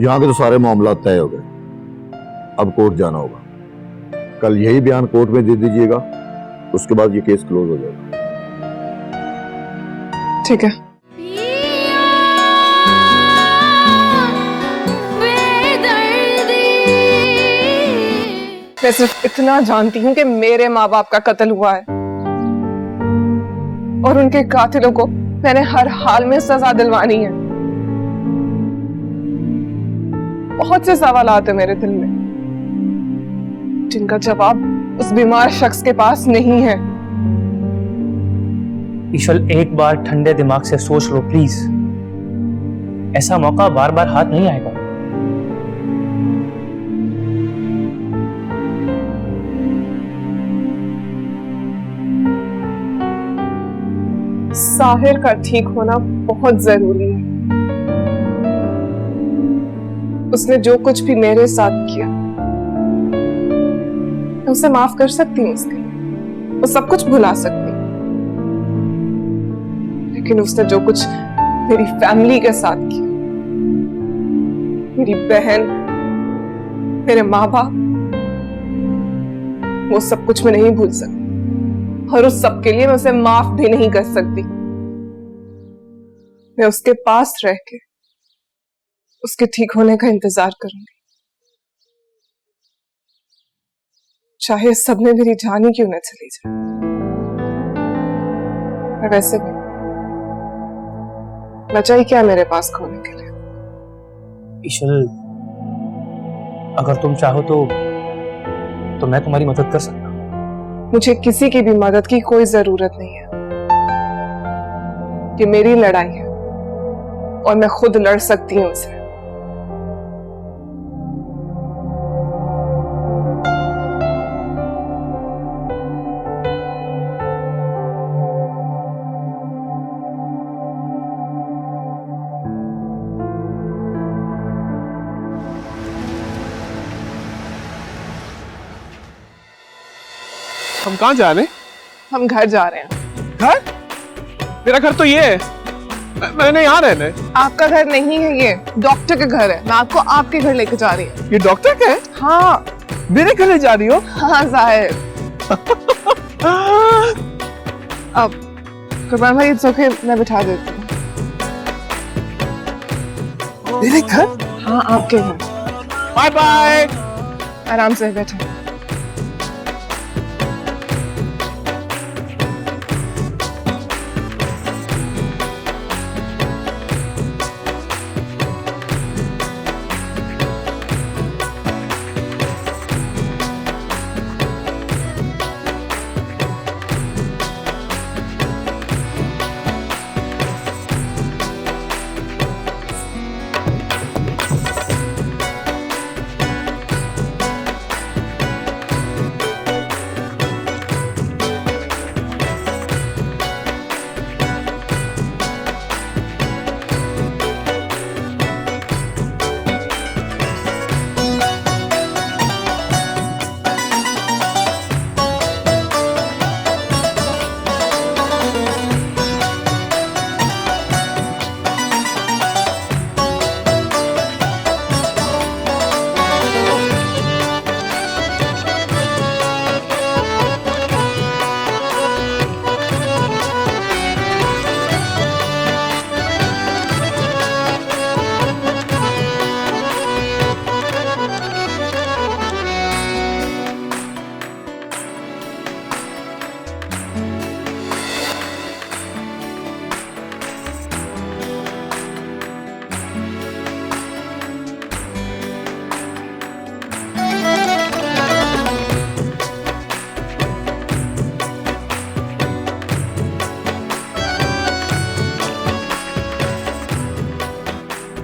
यहाँ के तो सारे मामला तय हो गए, अब कोर्ट जाना होगा। कल यही बयान कोर्ट में दे दीजिएगा, उसके बाद ये केस क्लोज हो जाएगा। ठीक है। मैं सिर्फ इतना जानती हूँ कि मेरे माँ बाप का कत्ल हुआ है और उनके कातिलों को मैंने हर हाल में सजा दिलवानी है। बहुत से सवाल आते मेरे दिल में जिनका जवाब उस बीमार शख्स के पास नहीं है। ईशल, एक बार ठंडे दिमाग से सोच लो प्लीज। ऐसा मौका बार बार हाथ नहीं आएगा। साहिर का ठीक होना बहुत जरूरी है। उसने जो कुछ भी मेरे साथ किया, मैं उसे माफ कर सकती हूँ, उसके लिए वो सब कुछ भुला सकती हूँ। लेकिन उसने जो कुछ मेरी फैमिली के साथ किया, मेरी बहन, मेरे माँ बाप, वो सब कुछ मैं नहीं भूल सकती और उस सब के लिए मैं उसे माफ भी नहीं कर सकती। मैं उसके पास रह के उसके ठीक होने का इंतजार करूंगी, चाहे इस सब में मेरी जान ही क्यों न चली जाए। और वैसे भी बचा ही क्या मेरे पास खोने के लिए। ईशल, अगर तुम चाहो तो मैं तुम्हारी मदद कर सकता हूँ। मुझे किसी की भी मदद की कोई जरूरत नहीं है। ये मेरी लड़ाई है और मैं खुद लड़ सकती हूँ उसे। हम कहाँ जा रहे हैं? हम घर जा रहे हैं। घर? मेरा घर तो ये है। मैंने यहाँ रहना है। आपका घर नहीं है, ये डॉक्टर का घर है। मैं आपको आपके घर लेके जा रही हूँ। ये डॉक्टर का है? हाँ। मेरे घर ले जा रही हो? हाँ जाहिर। अब कुर्बान भाई, इट्स ओके, मैं बिठा देती हूँ। मेरे घर? हाँ आपके घर। Bye bye. आराम से बैठो।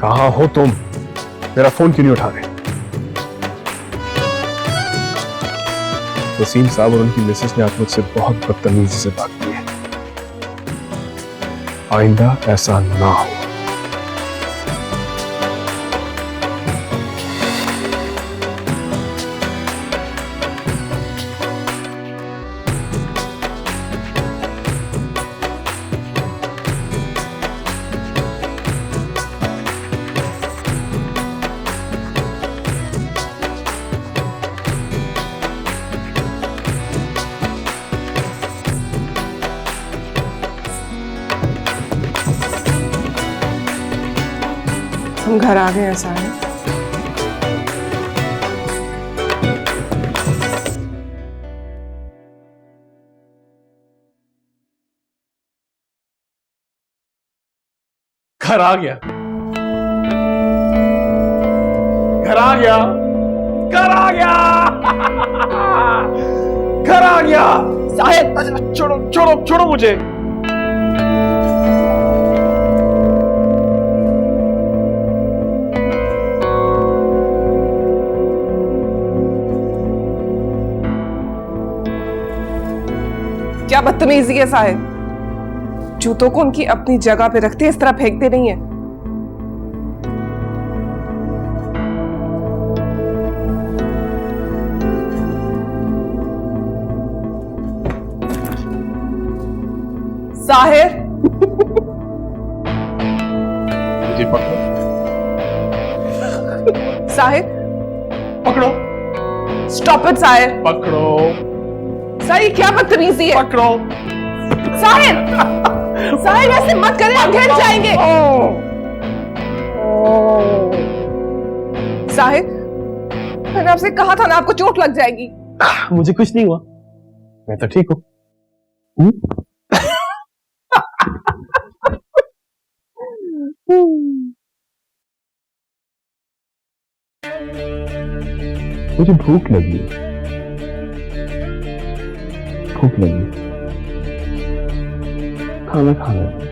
कहाँ हो तुम? मेरा फोन क्यों नहीं उठा रहे? वसीम साहब और उनकी मिसेस ने आज मुझसे बहुत बदतमीजी से बात की है। आइंदा ऐसा ना हो। हम घर आ गए हैं साहिब। घर आ गया, घर आ गया, घर आ गया, घर आ गया। साहिब छोड़ो छोड़ो छोड़ो मुझे। क्या बदतमीजी है साहिब, जूतों को उनकी अपनी जगह पे रखते इस तरह फेंकते नहीं है। साहिर मुझे पकड़ो, साहिर पकड़ो, स्टॉप इट साहिर। पकड़ो, साहिर क्या बदतमीजी है। पकड़ो। साहिर साहिर ऐसे मत करें, आप गिर जाएंगे। साहिर मैंने आपसे कहा था ना आपको चोट लग जाएगी। मुझे कुछ नहीं हुआ, मैं तो ठीक हूँ। मुझे भूख लगी है, भूख लगी है। खाना खाना है।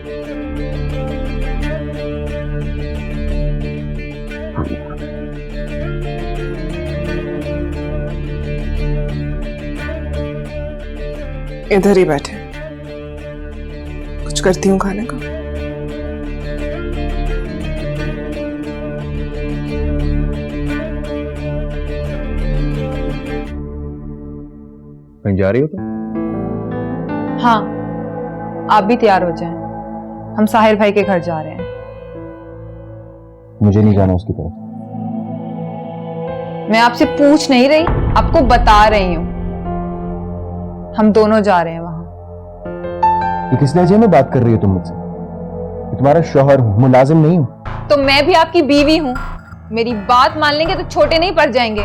इधर ही बैठे, कुछ करती हूँ खाने का। कहीं जा रही हो तुम? हाँ, आप भी तैयार हो जाएं, हम साहिर भाई के घर जा रहे हैं। मुझे नहीं जाना उसकी तरफ। मैं आपसे पूछ नहीं रही, आपको बता रही हूँ। हम दोनों जा रहे हैं वहां। ये किस लहजे में बात कर रही हो तुम मुझसे? मैं तुम्हारा शौहर हूं, मुलाजिम नहीं हूं। तो मैं भी आपकी बीवी हूँ, मेरी बात मान लेंगे तो छोटे नहीं पड़ जाएंगे।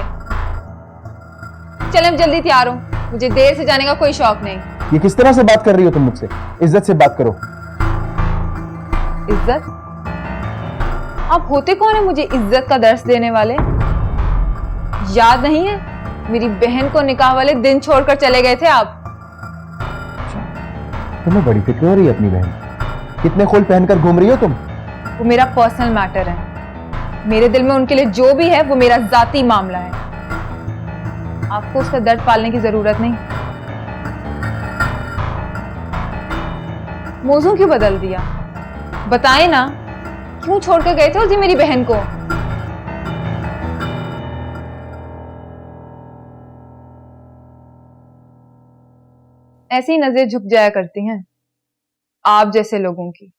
चलें, अब जल्दी तैयार हो, मुझे देर से जाने का कोई शौक नहीं। ये किस तरह से बात कर रही हो तुम मुझसे? इज्जत से बात करो। इज्जत? आप होते कौन है मुझे इज्जत का दर्स देने वाले? याद नहीं है, मेरी बहन को निकाह वाले दिन छोड़कर चले गए थे आप। तुम्हें बड़ी फिक्र हो रही है अपनी बहन। कितने खोल पहनकर घूम रही हो तुम? वो मेरा पर्सनल मैटर है, मेरे दिल में उनके लिए जो भी है वो मेरा जाती मामला है। आपको उसका दर्द पालने की जरूरत नहीं। मौजू क्यों बदल दिया? बताएं ना, क्यों छोड़कर गए थे उस दिन मेरी बहन को? ऐसी नजरें झुक जाया करती हैं आप जैसे लोगों की।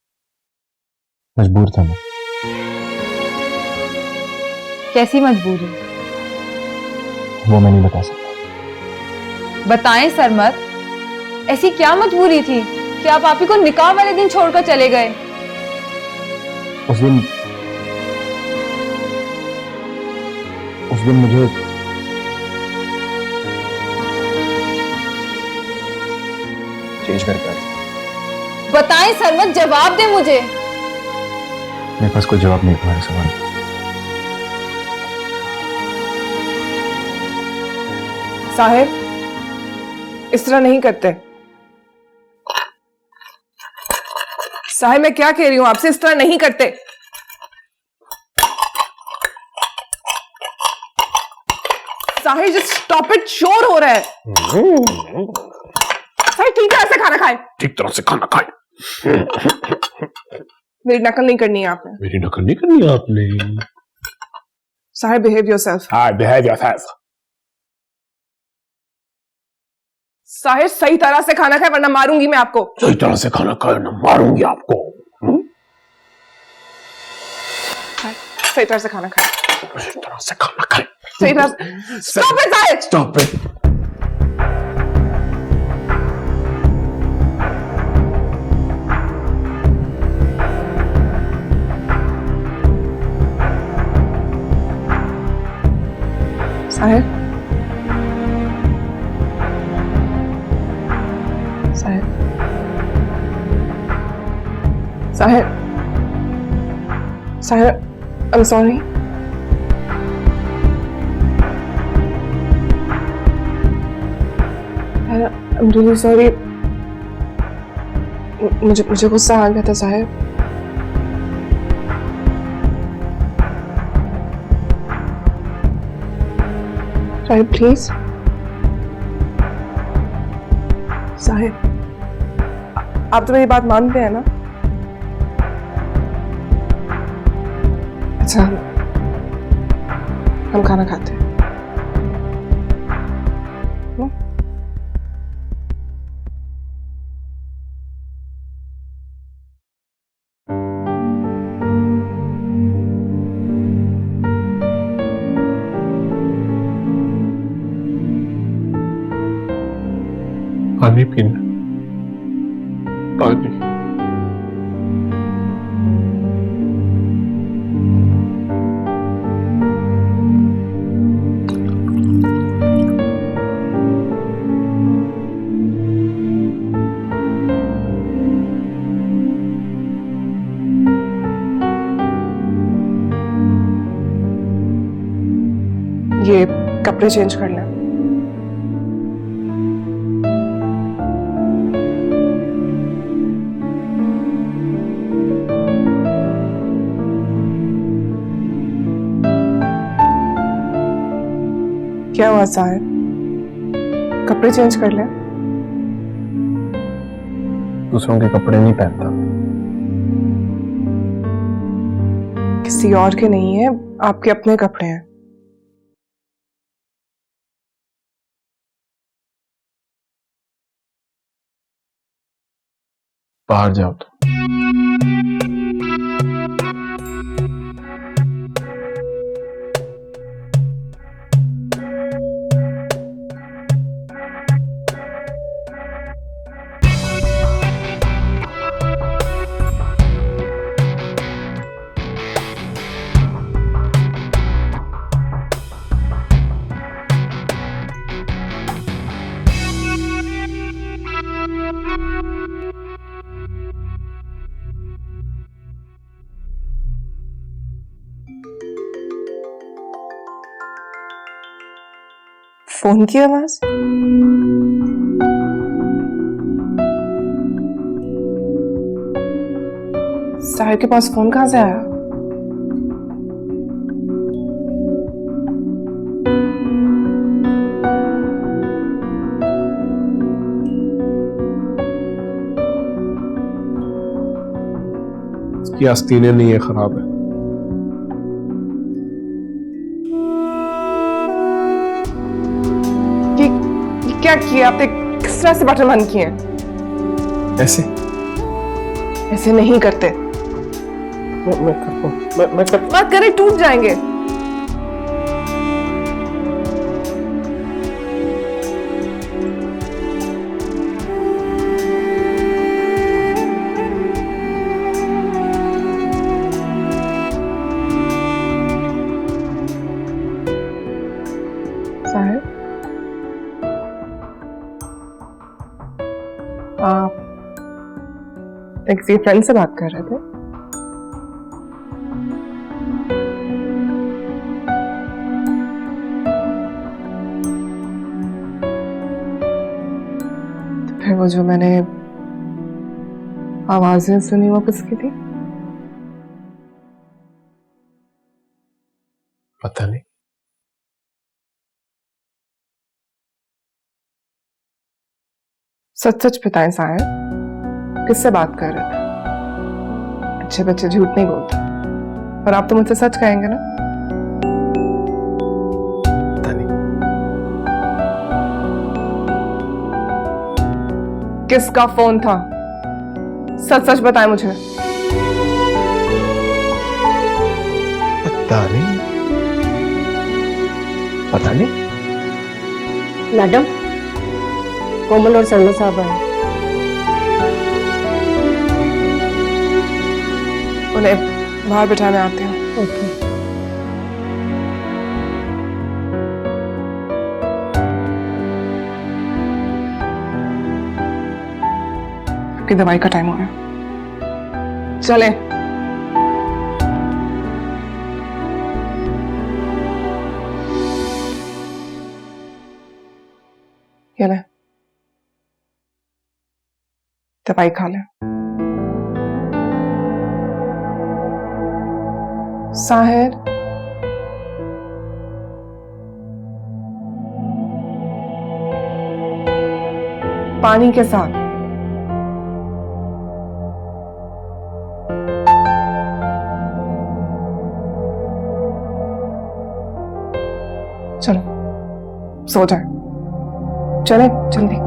मजबूर था मैं। कैसी मजबूरी? वो मैं नहीं बता सकता। बताएं सरमत, ऐसी क्या मजबूरी थी कि आप ही को निकाह वाले दिन छोड़कर चले गए? उस दिन मुझे चेंज करके आया। बताएं सरमत, जवाब दे मुझे। मेरे पास कोई जवाब नहीं तुम्हारे सवाल का। साहिब इस तरह नहीं करते। साहिब मैं क्या कह रही हूं आपसे, इस तरह नहीं करते। साहिब जस्ट स्टॉप इट, शोर हो रहा है। साहिब ठीक तरह से खाना खाए। ठीक तरह से खाना खाए। मेरी नकल नहीं करनी है आपने। मेरी नकल नहीं करनी है आपने। Sahib behave yourself. हाँ, बिहेव योरसेल्फ। साहिब सही तरह से खाना खाए वरना मारूंगी मैं आपको। सही तरह से खाना खाए ना मारूंगी आपको। सही तरह से खाना खाए। सही तरह से खाना खाए। सही तरह से। Stop it Sahib. Stop it. Sahib, Sahib, Sahib, Sahib, I'm sorry. I'm really sorry. मुझे गुस्सा आ गया था साहिब। साहिब प्लीज, साहिब आप तो मेरी बात मानते हैं ना? अच्छा, हम खाना खाते हैं। पानी पीना, पानी। ये कपड़े चेंज कर लें। क्या हुआ साहिब, कपड़े चेंज कर लें? दूसरों के कपड़े नहीं पहनता। किसी और के नहीं है, आपके अपने कपड़े हैं। बाहर जाओ तो। फोन की आवाज। साहिब के पास फोन कहां से आया? इसकी आस्तीनें नहीं है, खराब है। क्या किया आपने? किस तरह से बटन बंद किए? ऐसे ऐसे नहीं करते। मैं करता हूं, मैं करता मत करें, टूट जाएंगे। साहिब, आप किसी फ्रेंड से बात कर रहे थे? तो फिर वो जो मैंने आवाजें सुनी वो किसकी थी? पता नहीं। सच सच बताएं साहिब, किससे बात कर रहे थे? अच्छे बच्चे झूठ नहीं बोलते, और आप तो मुझसे सच कहेंगे ना? पता नहीं। किसका फोन था? सच सच बताएं मुझे। पता नहीं, पता नहीं। मैडम, कोमल और शर्मा साहब आए। उन्हें बाहर बिठाने आते हैं। ओके। की दवाई का टाइम हो रहा है। चले। ये ले, दवाई खा ले। साहिर, पानी के साथ। चलो सो जाए, चले जल्दी।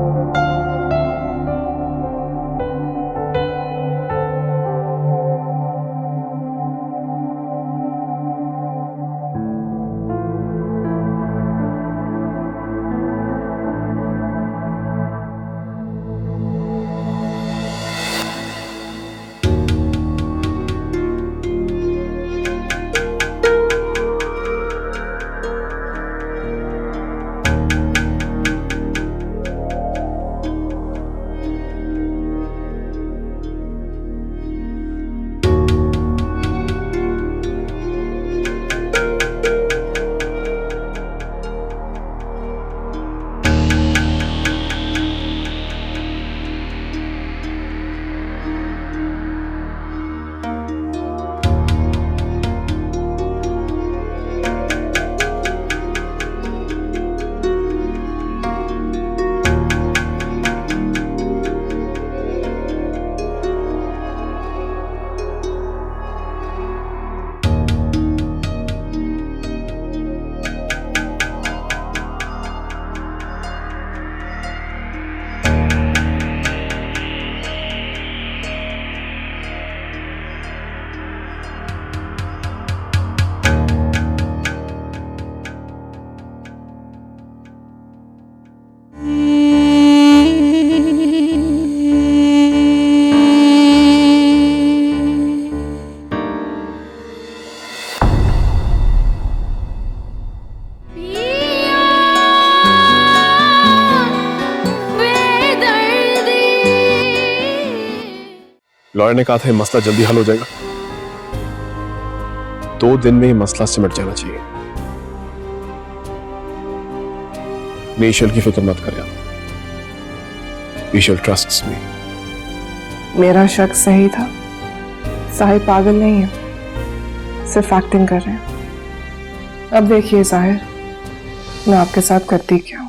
लॉयर ने कहा था ये मसला जल्दी हल हो जाएगा। 2 दिन में ये मसला सिमट जाना चाहिए। मीशेल की फिक्र मत करें आप। मीशेल ट्रस्ट्स मी। मेरा शक सही था। साहिर पागल नहीं है, सिर्फ एक्टिंग कर रहे हैं। अब देखिए साहिर, मैं आपके साथ करती क्या हूं।